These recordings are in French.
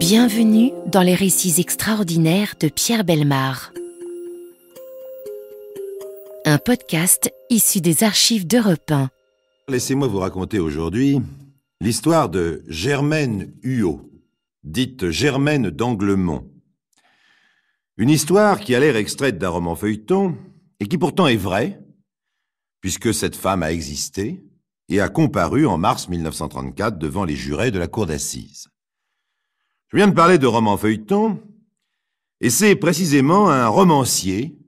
Bienvenue dans les récits extraordinaires de Pierre Bellemare. Un podcast issu des archives d'Europe 1. Laissez-moi vous raconter aujourd'hui l'histoire de Germaine Huot, dite Germaine d'Anglemont. Une histoire qui a l'air extraite d'un roman feuilleton et qui pourtant est vraie, puisque cette femme a existé et a comparu en mars 1934 devant les jurés de la cour d'assises. Je viens de parler de roman feuilleton, et c'est précisément à un romancier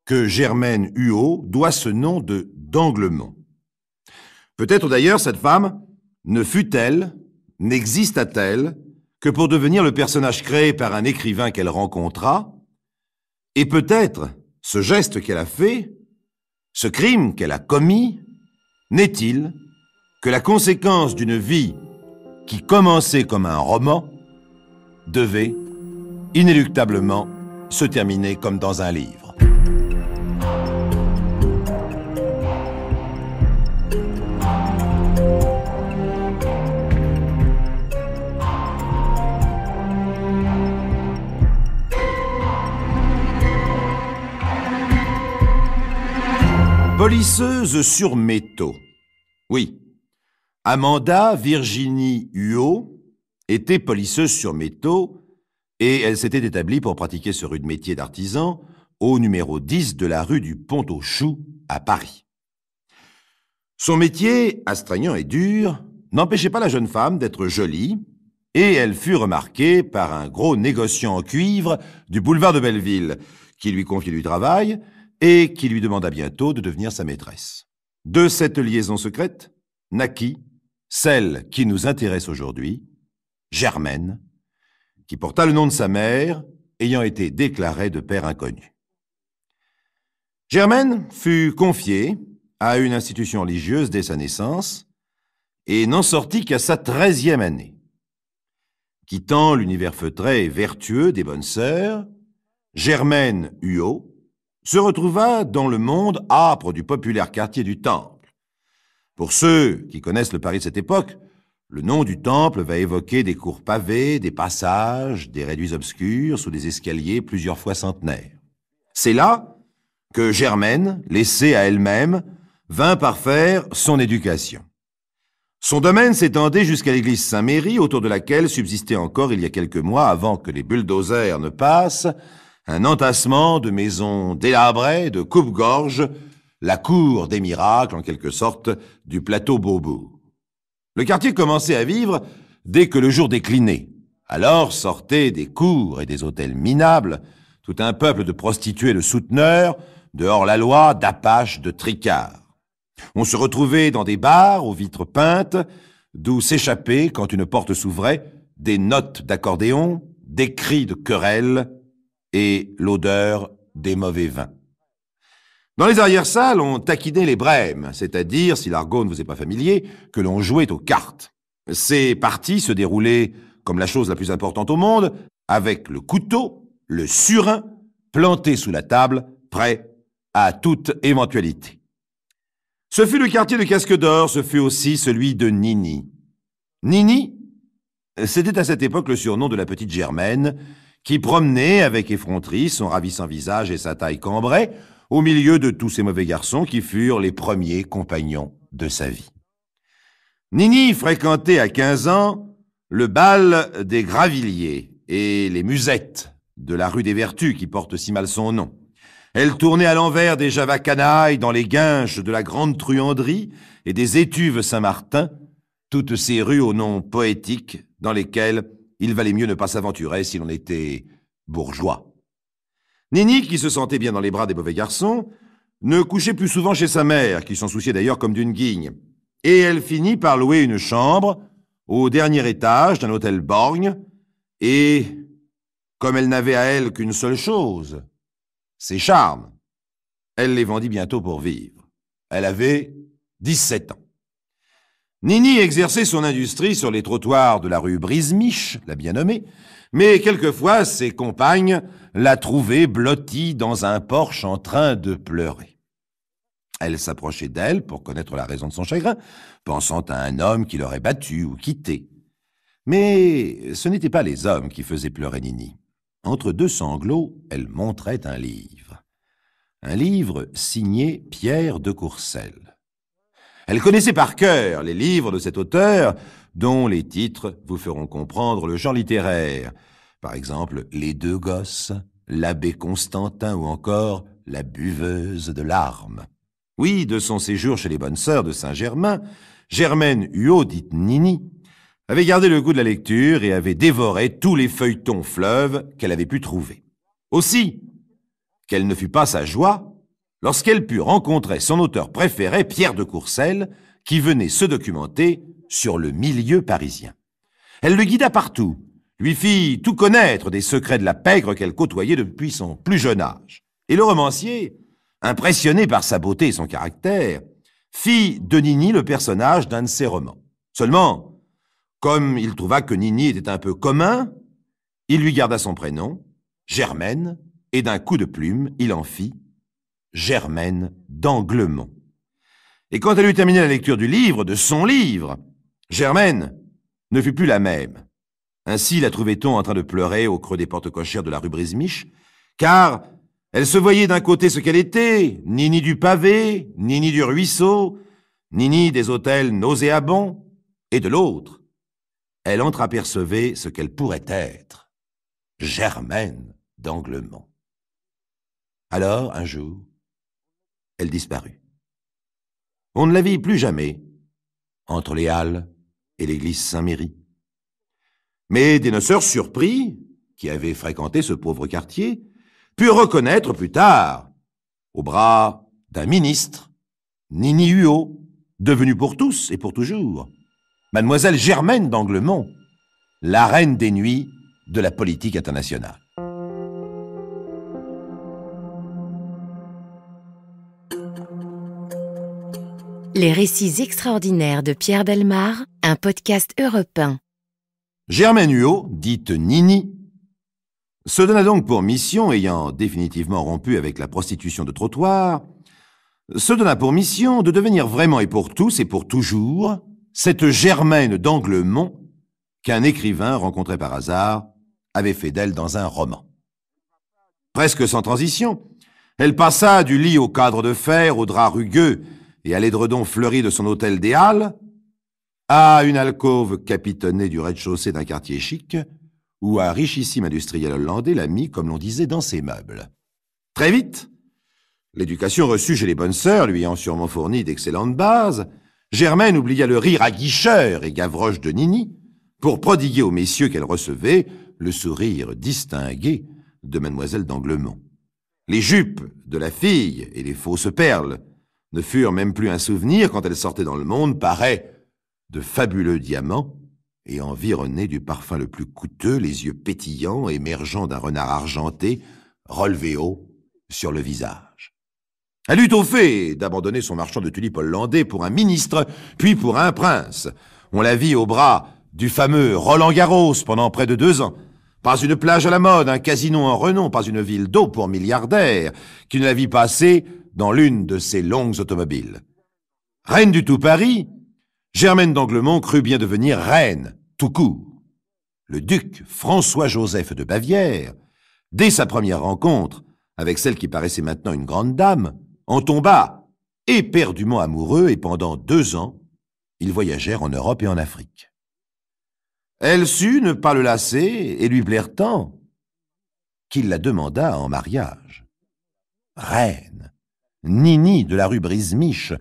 que Germaine Huot doit ce nom de d'Anglemont. Peut-être d'ailleurs cette femme ne fut-elle, n'exista-t-elle, que pour devenir le personnage créé par un écrivain qu'elle rencontra, et peut-être ce geste qu'elle a fait, ce crime qu'elle a commis, n'est-il que la conséquence d'une vie qui commençait comme un roman, devait, inéluctablement, se terminer comme dans un livre. Polisseuse sur métaux. Oui, Amanda Virginie Huot était polisseuse sur métaux et elle s'était établie pour pratiquer ce rude métier d'artisan au numéro 10 de la rue du Pont-aux-Choux à Paris. Son métier, astreignant et dur, n'empêchait pas la jeune femme d'être jolie et elle fut remarquée par un gros négociant en cuivre du boulevard de Belleville qui lui confiait du travail et qui lui demanda bientôt de devenir sa maîtresse. De cette liaison secrète naquit celle qui nous intéresse aujourd'hui, Germaine, qui porta le nom de sa mère, ayant été déclarée de père inconnu. Germaine fut confiée à une institution religieuse dès sa naissance et n'en sortit qu'à sa 13e année. Quittant l'univers feutré et vertueux des bonnes sœurs, Germaine Huot se retrouva dans le monde âpre du populaire quartier du Temple. Pour ceux qui connaissent le Paris de cette époque, le nom du Temple va évoquer des cours pavées, des passages, des réduits obscurs sous des escaliers plusieurs fois centenaires. C'est là que Germaine, laissée à elle-même, vint parfaire son éducation. Son domaine s'étendait jusqu'à l'église Saint-Méry, autour de laquelle subsistait encore, il y a quelques mois, avant que les bulldozers ne passent, un entassement de maisons délabrées, de coupe-gorge, la cour des miracles, en quelque sorte, du plateau Beaubourg. Le quartier commençait à vivre dès que le jour déclinait. Alors sortaient des cours et des hôtels minables, tout un peuple de prostituées de souteneurs, de hors-la-loi, d'apaches, de tricards. On se retrouvait dans des bars aux vitres peintes, d'où s'échappaient, quand une porte s'ouvrait, des notes d'accordéon, des cris de querelles et l'odeur des mauvais vins. Dans les arrière-salles, on taquinait les brèmes, c'est-à-dire, si l'argot ne vous est pas familier, que l'on jouait aux cartes. Ces parties se déroulaient comme la chose la plus importante au monde, avec le couteau, le surin, planté sous la table, prêt à toute éventualité. Ce fut le quartier de Casque d'Or, ce fut aussi celui de Nini. Nini, c'était à cette époque le surnom de la petite Germaine, qui promenait avec effronterie son ravissant visage et sa taille cambrée, au milieu de tous ces mauvais garçons qui furent les premiers compagnons de sa vie. Nini fréquentait à 15 ans le bal des Gravilliers et les musettes de la rue des Vertus qui porte si mal son nom. Elle tournait à l'envers des Javacanailles dans les guinches de la Grande Truanderie et des Étuves Saint-Martin, toutes ces rues au nom poétique dans lesquelles il valait mieux ne pas s'aventurer si l'on était bourgeois. Nini, qui se sentait bien dans les bras des mauvais garçons, ne couchait plus souvent chez sa mère, qui s'en souciait d'ailleurs comme d'une guigne. Et elle finit par louer une chambre au dernier étage d'un hôtel borgne, et, comme elle n'avait à elle qu'une seule chose, ses charmes, elle les vendit bientôt pour vivre. Elle avait 17 ans. Nini exerçait son industrie sur les trottoirs de la rue Brisemiche, la bien nommée, mais quelquefois ses compagnes la trouvaient blottie dans un porche en train de pleurer. Elle s'approchait d'elle pour connaître la raison de son chagrin, pensant à un homme qui l'aurait battue ou quittée. Mais ce n'étaient pas les hommes qui faisaient pleurer Nini. Entre deux sanglots, elle montrait un livre. Un livre signé Pierre de Courcelles. Elle connaissait par cœur les livres de cet auteur, dont les titres vous feront comprendre le genre littéraire. Par exemple, Les deux gosses, L'abbé Constantin ou encore La buveuse de larmes. Oui, de son séjour chez les bonnes sœurs de Saint-Germain, Germaine Huot, dite Nini, avait gardé le goût de la lecture et avait dévoré tous les feuilletons fleuves qu'elle avait pu trouver. Aussi, quelle ne fut pas sa joie lorsqu'elle put rencontrer son auteur préféré, Pierre de Courcelles, qui venait se documenter sur le milieu parisien. Elle le guida partout, lui fit tout connaître des secrets de la pègre qu'elle côtoyait depuis son plus jeune âge. Et le romancier, impressionné par sa beauté et son caractère, fit de Nini le personnage d'un de ses romans. Seulement, comme il trouva que Nini était un peu commun, il lui garda son prénom, Germaine, et d'un coup de plume, il en fit Germaine d'Anglemont. Et quand elle eut terminé la lecture du livre, de son livre, Germaine ne fut plus la même. Ainsi la trouvait-on en train de pleurer au creux des portes cochères de la rue Brisemiche, car elle se voyait d'un côté ce qu'elle était, Nini du pavé, Nini du ruisseau, Nini des hôtels nauséabonds, et de l'autre, elle entreapercevait ce qu'elle pourrait être, Germaine d'Anglemont. Alors, un jour, elle disparut. On ne la vit plus jamais, entre les Halles et l'église Saint-Méry. Mais des noceurs surpris, qui avaient fréquenté ce pauvre quartier, purent reconnaître plus tard, au bras d'un ministre, Nini Huot, devenue pour tous et pour toujours, Mademoiselle Germaine d'Anglemont, la reine des nuits de la politique internationale. Les récits extraordinaires de Pierre Bellemare, un podcast Europe 1. Germaine Huot, dite Nini, se donna donc pour mission, ayant définitivement rompu avec la prostitution de trottoir, se donna pour mission de devenir vraiment et pour tous et pour toujours cette Germaine d'Anglemont qu'un écrivain rencontré par hasard avait fait d'elle dans un roman. Presque sans transition, elle passa du lit au cadre de fer, au drap rugueux et à l'édredon fleuri de son hôtel des Halles, à une alcôve capitonnée du rez-de-chaussée d'un quartier chic, où un richissime industriel hollandais l'a mis, comme l'on disait, dans ses meubles. Très vite, l'éducation reçue chez les bonnes sœurs lui ayant sûrement fourni d'excellentes bases, Germaine oublia le rire aguicheur et gavroche de Nini pour prodiguer aux messieurs qu'elle recevait le sourire distingué de Mademoiselle d'Anglemont. Les jupes de la fille et les fausses perles ne furent même plus un souvenir quand elle sortait dans le monde, parée de fabuleux diamants et environnée du parfum le plus coûteux, les yeux pétillants, émergeant d'un renard argenté, relevé haut sur le visage. Elle eut au fait d'abandonner son marchand de tulipes hollandais pour un ministre, puis pour un prince. On la vit au bras du fameux Roland Garros pendant près de 2 ans. Pas une plage à la mode, un casino en renom, pas une ville d'eau pour milliardaires, qui ne la vit passer dans l'une de ses longues automobiles. Reine du tout Paris, Germaine d'Anglemont crut bien devenir reine, tout court. Le duc François-Joseph de Bavière, dès sa première rencontre avec celle qui paraissait maintenant une grande dame, en tomba éperdument amoureux et pendant 2 ans, ils voyagèrent en Europe et en Afrique. Elle sut ne pas le lasser et lui plaire tant qu'il la demanda en mariage. Reine, Nini de la rue Brisemiche,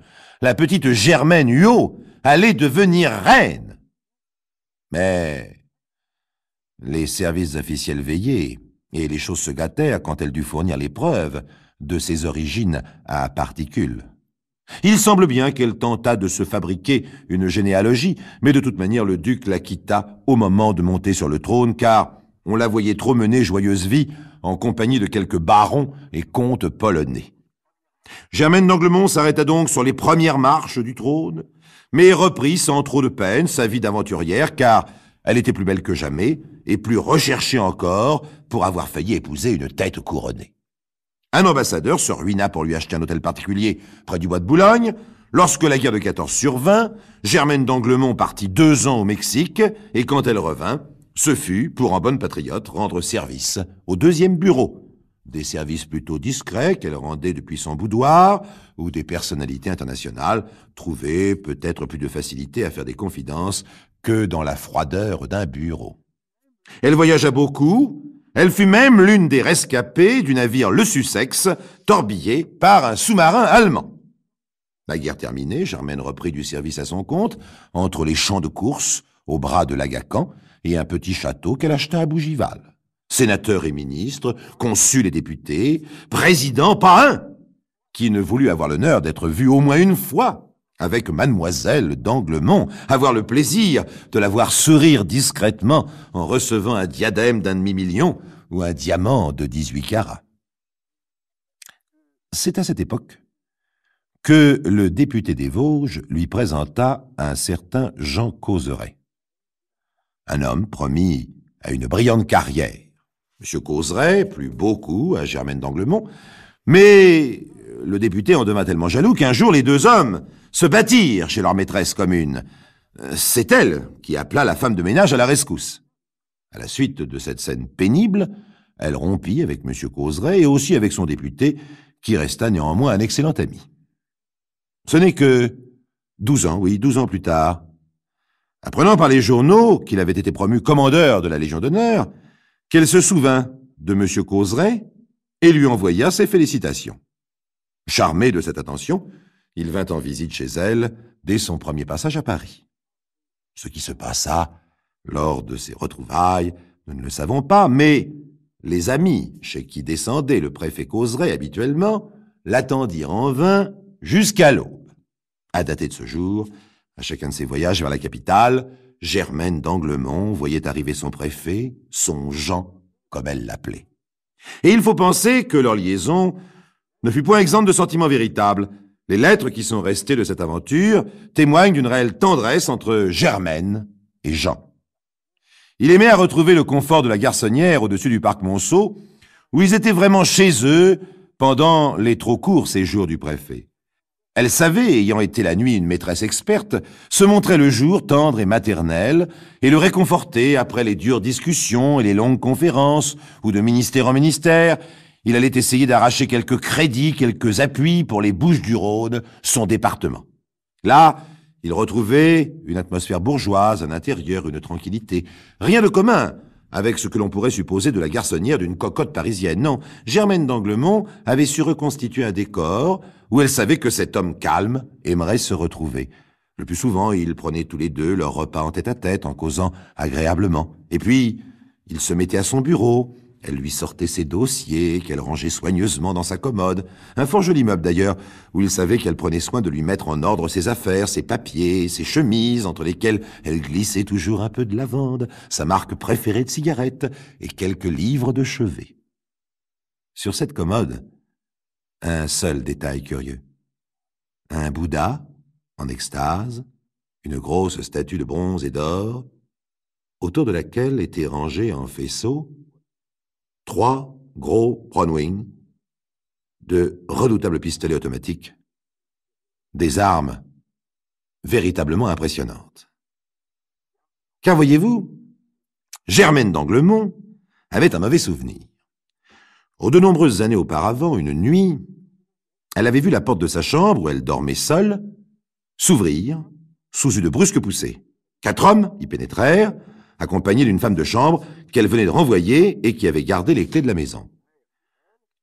la petite Germaine Huot, allait devenir reine. Mais les services officiels veillaient et les choses se gâtèrent quand elle dut fournir les preuves de ses origines à particules. Il semble bien qu'elle tenta de se fabriquer une généalogie, mais de toute manière le duc la quitta au moment de monter sur le trône, car on la voyait trop mener joyeuse vie en compagnie de quelques barons et comtes polonais. Germaine d'Anglemont s'arrêta donc sur les premières marches du trône, mais reprit sans trop de peine sa vie d'aventurière, car elle était plus belle que jamais et plus recherchée encore pour avoir failli épouser une tête couronnée. Un ambassadeur se ruina pour lui acheter un hôtel particulier près du bois de Boulogne. Lorsque la guerre de 14 survint, Germaine d'Anglemont partit 2 ans au Mexique, et quand elle revint, ce fut, pour en bonne patriote, rendre service au 2e bureau. Des services plutôt discrets qu'elle rendait depuis son boudoir, où des personnalités internationales trouvaient peut-être plus de facilité à faire des confidences que dans la froideur d'un bureau. Elle voyagea beaucoup, elle fut même l'une des rescapées du navire le Sussex, torbillé par un sous-marin allemand. La guerre terminée, Germaine reprit du service à son compte, entre les champs de course, au bras de l'Agacan, et un petit château qu'elle acheta à Bougival. Sénateur et ministre, consul et député, président, pas un, qui ne voulut avoir l'honneur d'être vu au moins une fois avec mademoiselle d'Anglemont, avoir le plaisir de la voir sourire discrètement en recevant un diadème d'1,5 million ou un diamant de 18 carats. C'est à cette époque que le député des Vosges lui présenta un certain Jean Causeret, un homme promis à une brillante carrière. M. Causeret plut beaucoup à Germaine d'Anglemont, mais le député en devint tellement jaloux qu'un jour les 2 hommes se battirent chez leur maîtresse commune. C'est elle qui appela la femme de ménage à la rescousse. À la suite de cette scène pénible, elle rompit avec M. Causeret et aussi avec son député, qui resta néanmoins un excellent ami. Ce n'est que 12 ans plus tard, apprenant par les journaux qu'il avait été promu commandeur de la Légion d'honneur, qu'elle se souvint de M. Causeret et lui envoya ses félicitations. Charmé de cette attention, il vint en visite chez elle dès son premier passage à Paris. Ce qui se passa lors de ces retrouvailles, nous ne le savons pas, mais les amis chez qui descendait le préfet Causeret habituellement l'attendirent en vain jusqu'à l'aube. À dater de ce jour, à chacun de ses voyages vers la capitale, Germaine d'Anglemont voyait arriver son préfet, son Jean, comme elle l'appelait. Et il faut penser que leur liaison ne fut point exempte de sentiments véritables. Les lettres qui sont restées de cette aventure témoignent d'une réelle tendresse entre Germaine et Jean. Il aimait à retrouver le confort de la garçonnière au-dessus du parc Monceau, où ils étaient vraiment chez eux pendant les trop courts séjours du préfet. Elle savait, ayant été la nuit une maîtresse experte, se montrer le jour tendre et maternelle, et le réconforter après les dures discussions et les longues conférences, où de ministère en ministère, il allait essayer d'arracher quelques crédits, quelques appuis pour les Bouches-du-Rhône, son département. Là, il retrouvait une atmosphère bourgeoise, un intérieur, une tranquillité. Rien de commun avec ce que l'on pourrait supposer de la garçonnière d'une cocotte parisienne. Non, Germaine d'Anglemont avait su reconstituer un décor où elle savait que cet homme calme aimerait se retrouver. Le plus souvent, ils prenaient tous les deux leur repas en tête-à-tête, en causant agréablement. Et puis, il se mettait à son bureau. Elle lui sortait ses dossiers, qu'elle rangeait soigneusement dans sa commode. Un fort joli meuble d'ailleurs, où il savait qu'elle prenait soin de lui mettre en ordre ses affaires, ses papiers, ses chemises, entre lesquelles elle glissait toujours un peu de lavande, sa marque préférée de cigarettes, et quelques livres de chevet. Sur cette commode, un seul détail curieux. Un Bouddha, en extase, une grosse statue de bronze et d'or, autour de laquelle étaient rangés en faisceau 3 gros Bronwyn, de redoutables pistolets automatiques, des armes véritablement impressionnantes. Car voyez-vous, Germaine d'Anglemont avait un mauvais souvenir. De nombreuses années auparavant, une nuit, elle avait vu la porte de sa chambre, où elle dormait seule, s'ouvrir sous une brusque poussée. 4 hommes y pénétrèrent, accompagnés d'une femme de chambre qu'elle venait de renvoyer et qui avait gardé les clés de la maison.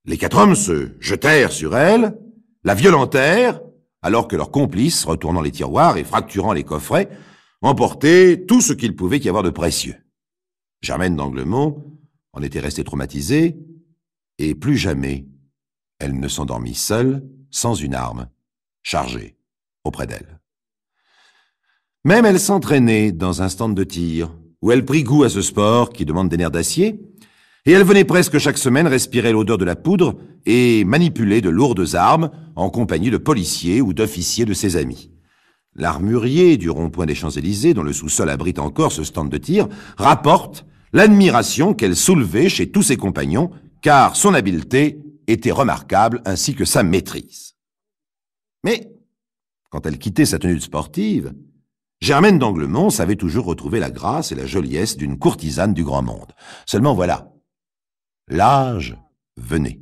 Les 4 hommes se jetèrent sur elle, la violentèrent, alors que leurs complices, retournant les tiroirs et fracturant les coffrets, emportaient tout ce qu'il pouvait y avoir de précieux. Germaine d'Anglemont en était restée traumatisée, et plus jamais elle ne s'endormit seule, sans une arme, chargée, auprès d'elle. Même elle s'entraînait dans un stand de tir, où elle prit goût à ce sport qui demande des nerfs d'acier, et elle venait presque chaque semaine respirer l'odeur de la poudre et manipuler de lourdes armes en compagnie de policiers ou d'officiers de ses amis. L'armurier du rond-point des Champs-Élysées, dont le sous-sol abrite encore ce stand de tir, rapporte l'admiration qu'elle soulevait chez tous ses compagnons, car son habileté était remarquable ainsi que sa maîtrise. Mais quand elle quittait sa tenue sportive, Germaine d'Anglemont savait toujours retrouver la grâce et la joliesse d'une courtisane du grand monde. Seulement voilà, l'âge venait.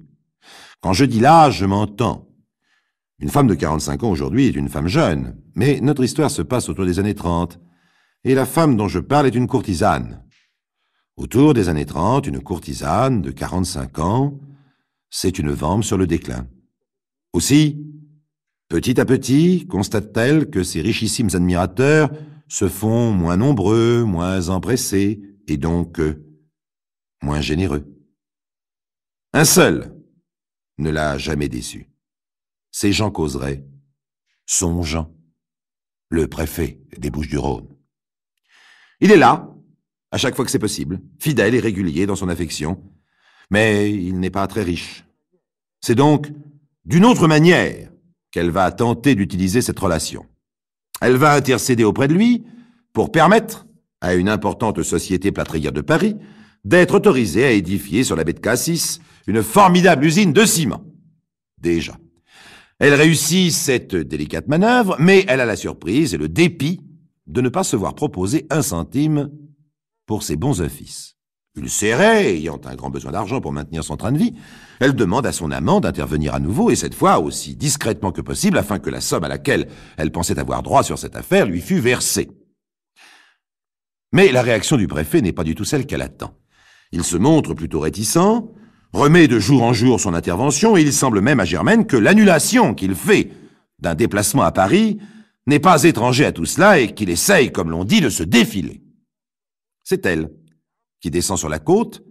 Quand je dis l'âge, je m'entends. Une femme de 45 ans aujourd'hui est une femme jeune, mais notre histoire se passe autour des années 30, et la femme dont je parle est une courtisane. Autour des années 30, une courtisane de 45 ans, c'est une vampe sur le déclin. Aussi, petit à petit, constate-t-elle que ses richissimes admirateurs se font moins nombreux, moins empressés, et donc moins généreux. Un seul ne l'a jamais déçu. C'est Jean Causeray, son Jean, le préfet des Bouches-du-Rhône. Il est là, à chaque fois que c'est possible, fidèle et régulier dans son affection, mais il n'est pas très riche. C'est donc d'une autre manière qu'elle va tenter d'utiliser cette relation. Elle va intercéder auprès de lui pour permettre à une importante société plâtrière de Paris d'être autorisée à édifier sur la baie de Cassis une formidable usine de ciment. Déjà. Elle réussit cette délicate manœuvre, mais elle a la surprise et le dépit de ne pas se voir proposer un centime pour ses bons offices. Ulcérée, ayant un grand besoin d'argent pour maintenir son train de vie, elle demande à son amant d'intervenir à nouveau, et cette fois aussi discrètement que possible, afin que la somme à laquelle elle pensait avoir droit sur cette affaire lui fût versée. Mais la réaction du préfet n'est pas du tout celle qu'elle attend. Il se montre plutôt réticent, remet de jour en jour son intervention, et il semble même à Germaine que l'annulation qu'il fait d'un déplacement à Paris n'est pas étranger à tout cela et qu'il essaye, comme l'on dit, de se défiler. C'est elle qui descend sur la côte,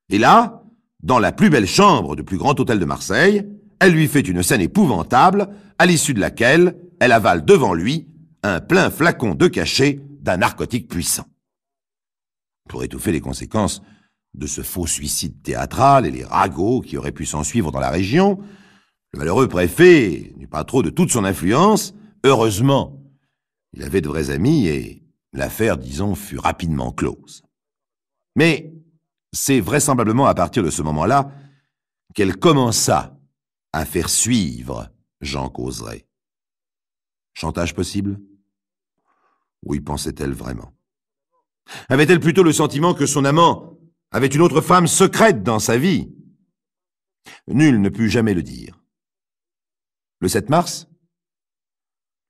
et là, dans la plus belle chambre du plus grand hôtel de Marseille, elle lui fait une scène épouvantable, à l'issue de laquelle elle avale devant lui un plein flacon de cachet d'un narcotique puissant. Pour étouffer les conséquences de ce faux suicide théâtral et les ragots qui auraient pu s'ensuivre dans la région, le malheureux préfet n'eut pas trop de toute son influence. Heureusement, il avait de vrais amis et l'affaire, disons, fut rapidement close. Mais c'est vraisemblablement à partir de ce moment-là qu'elle commença à faire suivre Jean Causeray. Chantage possible? Oui, pensait-elle vraiment. Avait-elle plutôt le sentiment que son amant avait une autre femme secrète dans sa vie? Nul ne put jamais le dire. Le 7 mars,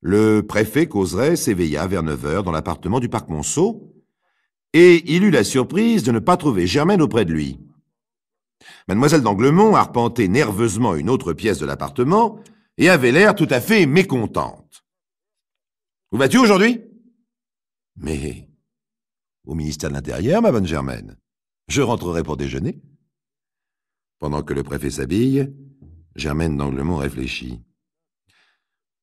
le préfet Causeray s'éveilla vers 9 heures dans l'appartement du parc Monceau, et il eut la surprise de ne pas trouver Germaine auprès de lui. Mademoiselle d'Anglemont arpentait nerveusement une autre pièce de l'appartement et avait l'air tout à fait mécontente. « Où vas-tu aujourd'hui ?»« Mais au ministère de l'Intérieur, ma bonne Germaine. Je rentrerai pour déjeuner. » Pendant que le préfet s'habille, Germaine d'Anglemont réfléchit.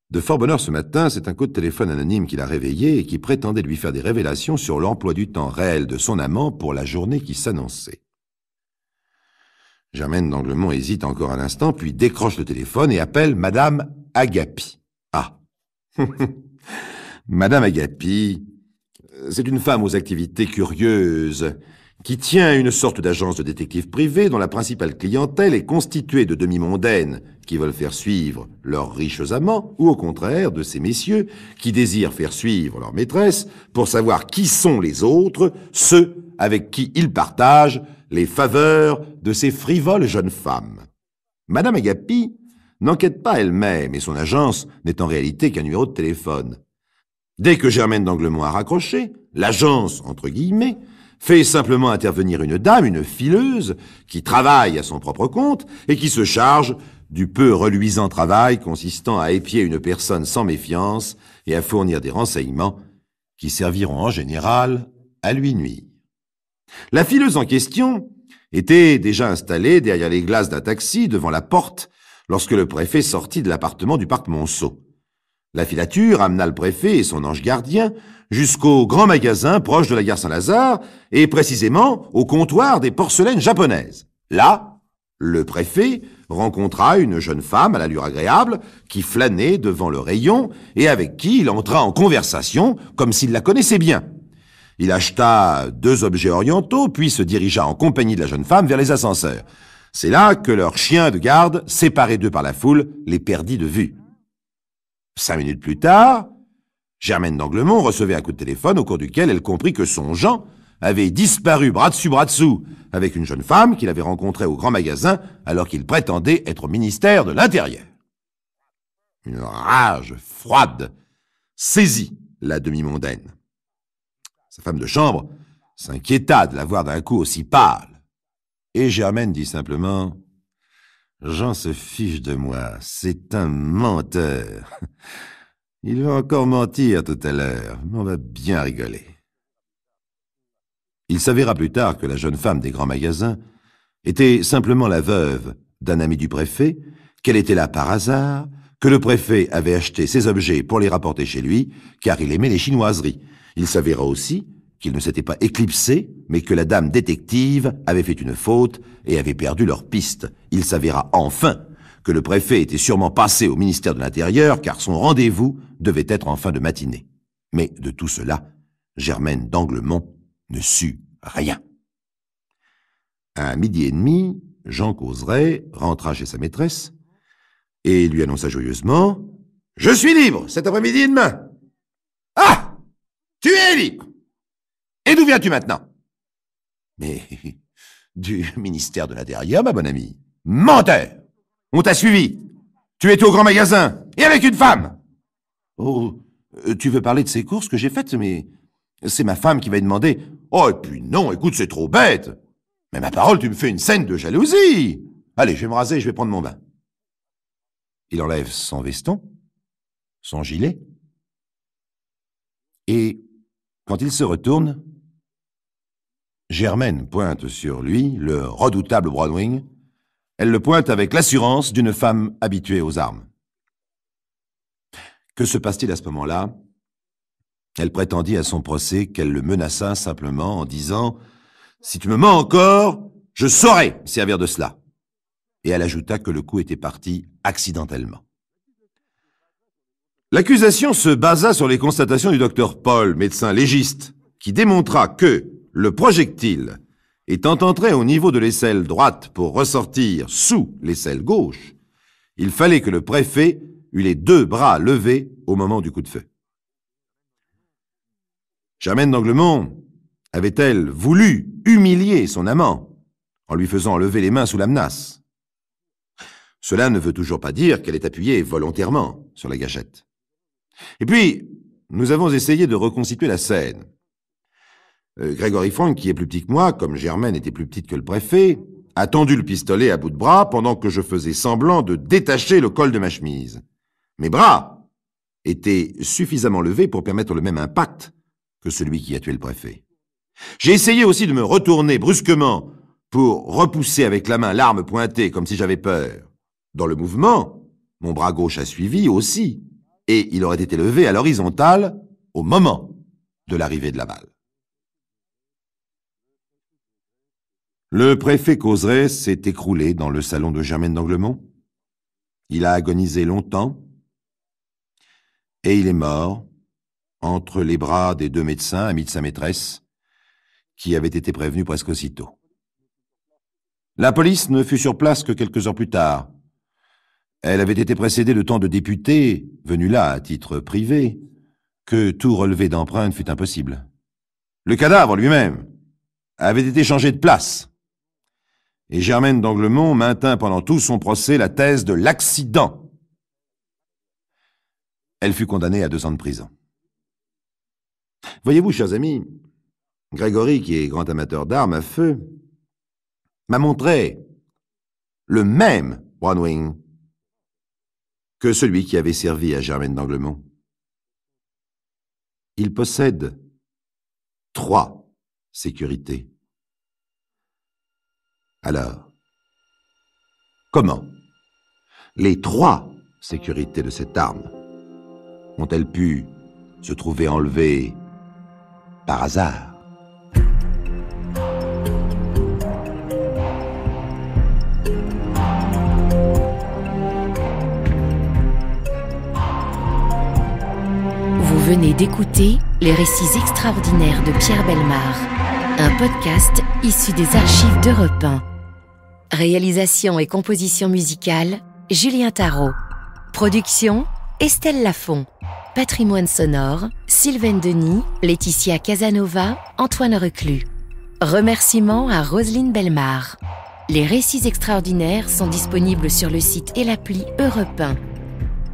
De fort bonne heure ce matin, c'est un coup de téléphone anonyme qui l'a réveillée et qui prétendait lui faire des révélations sur l'emploi du temps réel de son amant pour la journée qui s'annonçait. Germaine d'Anglemont hésite encore un instant, puis décroche le téléphone et appelle Madame Agapi. Ah Madame Agapi, c'est une femme aux activités curieuses, qui tient une sorte d'agence de détective privé dont la principale clientèle est constituée de demi-mondaines qui veulent faire suivre leurs riches amants, ou au contraire de ces messieurs qui désirent faire suivre leur maîtresse pour savoir qui sont les autres, ceux avec qui ils partagent les faveurs de ces frivoles jeunes femmes. Madame Agapi n'enquête pas elle-même et son agence n'est en réalité qu'un numéro de téléphone. Dès que Germaine d'Anglemont a raccroché, l'agence, entre guillemets, fait simplement intervenir une dame, une fileuse, qui travaille à son propre compte et qui se charge du peu reluisant travail consistant à épier une personne sans méfiance et à fournir des renseignements qui serviront en général à lui nuire. La fileuse en question était déjà installée derrière les glaces d'un taxi devant la porte lorsque le préfet sortit de l'appartement du parc Monceau. La filature amena le préfet et son ange gardien jusqu'au grand magasin proche de la gare Saint-Lazare et précisément au comptoir des porcelaines japonaises. Là, le préfet rencontra une jeune femme à l'allure agréable qui flânait devant le rayon et avec qui il entra en conversation comme s'il la connaissait bien. Il acheta 2 objets orientaux puis se dirigea en compagnie de la jeune femme vers les ascenseurs. C'est là que leur chien de garde, séparé d'eux par la foule, les perdit de vue. 5 minutes plus tard, Germaine d'Anglemont recevait un coup de téléphone au cours duquel elle comprit que son Jean avait disparu bras dessus bras dessous avec une jeune femme qu'il avait rencontrée au grand magasin alors qu'il prétendait être au ministère de l'Intérieur. Une rage froide saisit la demi-mondaine. Sa femme de chambre s'inquiéta de la voir d'un coup aussi pâle. Et Germaine dit simplement « Jean se fiche de moi, c'est un menteur. Il va encore mentir tout à l'heure, mais on va bien rigoler. » Il s'avéra plus tard que la jeune femme des grands magasins était simplement la veuve d'un ami du préfet, qu'elle était là par hasard, que le préfet avait acheté ses objets pour les rapporter chez lui, car il aimait les chinoiseries. Il s'avéra aussi qu'il ne s'était pas éclipsé, mais que la dame détective avait fait une faute et avait perdu leur piste. Il s'avéra enfin que le préfet était sûrement passé au ministère de l'Intérieur, car son rendez-vous devait être en fin de matinée. Mais de tout cela, Germaine d'Anglemont ne sut rien. À 12h30, Jean Causeray rentra chez sa maîtresse et lui annonça joyeusement « Je suis libre cet après-midi et demain. »« Ah, tu es libre. Et d'où viens-tu maintenant ?»« Mais du ministère de l'Intérieur, ma bonne amie. »« Menteur. On t'a suivi. Tu étais au grand magasin et avec une femme. »« Oh, tu veux parler de ces courses que j'ai faites, mais c'est ma femme qui va y demander. »« Oh, et puis non, écoute, c'est trop bête. Mais ma parole, tu me fais une scène de jalousie. Allez, je vais me raser et je vais prendre mon bain. » Il enlève son veston, son gilet, et quand il se retourne, Germaine pointe sur lui le redoutable Brownwing. Elle le pointe avec l'assurance d'une femme habituée aux armes. Que se passe-t-il à ce moment-là ? Elle prétendit à son procès qu'elle le menaça simplement en disant « Si tu me mens encore, je saurai me servir de cela. » Et elle ajouta que le coup était parti accidentellement. L'accusation se basa sur les constatations du docteur Paul, médecin légiste, qui démontra que le projectile, étant entré au niveau de l'aisselle droite pour ressortir sous l'aisselle gauche, il fallait que le préfet eût les 2 bras levés au moment du coup de feu. Germaine d'Anglemont avait-elle voulu humilier son amant en lui faisant lever les mains sous la menace? Cela ne veut toujours pas dire qu'elle est appuyée volontairement sur la gâchette. Et puis, nous avons essayé de reconstituer la scène. Grégory Frank, qui est plus petit que moi, comme Germaine était plus petite que le préfet, a tendu le pistolet à bout de bras pendant que je faisais semblant de détacher le col de ma chemise. Mes bras étaient suffisamment levés pour permettre le même impact que celui qui a tué le préfet. J'ai essayé aussi de me retourner brusquement pour repousser avec la main l'arme pointée comme si j'avais peur. Dans le mouvement, mon bras gauche a suivi aussi, et il aurait été levé à l'horizontale au moment de l'arrivée de la balle. Le préfet Causeray s'est écroulé dans le salon de Germaine d'Anglemont. Il a agonisé longtemps, et il est mort entre les bras des 2 médecins, amis de sa maîtresse, qui avaient été prévenus presque aussitôt. La police ne fut sur place que quelques heures plus tard. Elle avait été précédée de tant de députés, venus là à titre privé, que tout relevé d'empreintes fut impossible. Le cadavre lui-même avait été changé de place, et Germaine d'Anglemont maintint pendant tout son procès la thèse de l'accident. Elle fut condamnée à 2 ans de prison. Voyez-vous, chers amis, Grégory, qui est grand amateur d'armes à feu, m'a montré le même Brownwing que celui qui avait servi à Germaine d'Anglemont. Il possède 3 sécurités. Alors, comment les 3 sécurités de cette arme ont-elles pu se trouver enlevées par hasard? Vous venez d'écouter Les récits extraordinaires de Pierre Bellemare, un podcast issu des archives d'Europe 1. Réalisation et composition musicale, Julien Tarot. Production, Estelle Lafont. Patrimoine sonore, Sylvaine Denis, Laetitia Casanova, Antoine Reclus. Remerciements à Roselyne Bellemare. Les récits extraordinaires sont disponibles sur le site et l'appli Europe 1.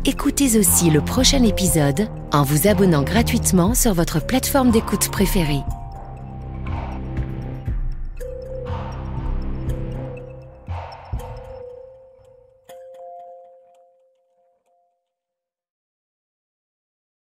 Écoutez aussi le prochain épisode en vous abonnant gratuitement sur votre plateforme d'écoute préférée.